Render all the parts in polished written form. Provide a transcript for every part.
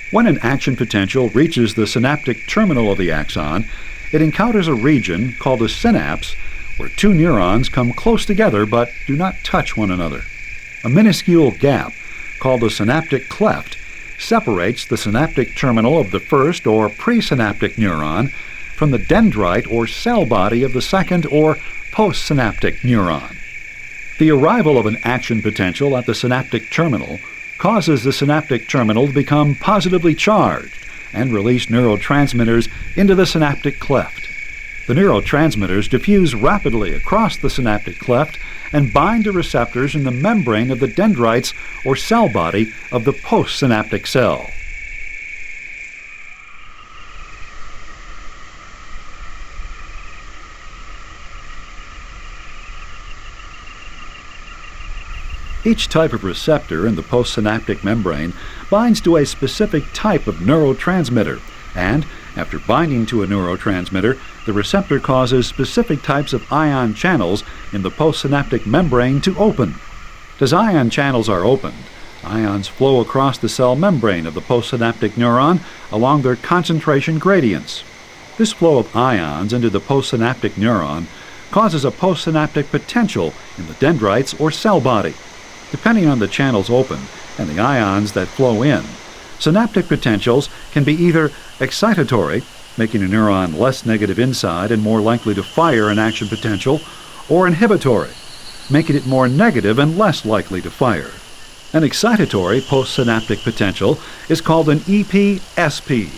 When an action potential reaches the synaptic terminal of the axon, it encounters a region called a synapse where two neurons come close together but do not touch one another. A minuscule gap, called a synaptic cleft, separates the synaptic terminal of the first or presynaptic neuron from the dendrite or cell body of the second or post-synaptic neuron. The arrival of an action potential at the synaptic terminal causes the synaptic terminal to become positively charged and release neurotransmitters into the synaptic cleft. The neurotransmitters diffuse rapidly across the synaptic cleft and bind to receptors in the membrane of the dendrites or cell body of the postsynaptic cell. Each type of receptor in the postsynaptic membrane binds to a specific type of neurotransmitter, and after binding to a neurotransmitter, the receptor causes specific types of ion channels in the postsynaptic membrane to open. As ion channels are opened, ions flow across the cell membrane of the postsynaptic neuron along their concentration gradients. This flow of ions into the postsynaptic neuron causes a postsynaptic potential in the dendrites or cell body. Depending on the channels open and the ions that flow in, synaptic potentials can be either excitatory, making a neuron less negative inside and more likely to fire an action potential, or inhibitory, making it more negative and less likely to fire. An excitatory postsynaptic potential is called an EPSP.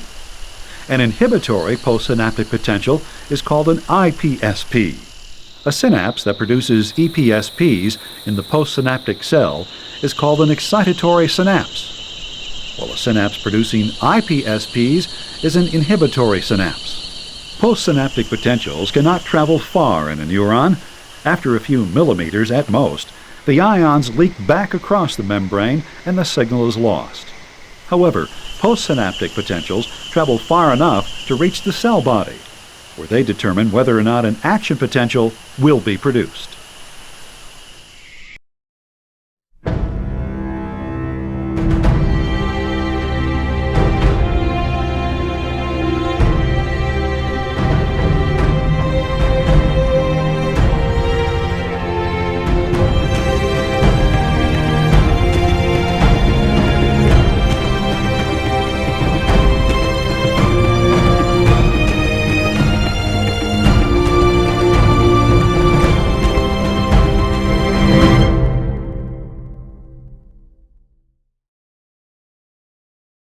An inhibitory postsynaptic potential is called an IPSP. A synapse that produces EPSPs in the postsynaptic cell is called an excitatory synapse, while a synapse producing IPSPs is an inhibitory synapse. Postsynaptic potentials cannot travel far in a neuron. After a few millimeters at most, the ions leak back across the membrane and the signal is lost. However, postsynaptic potentials travel far enough to reach the cell body, where they determine whether or not an action potential will be produced.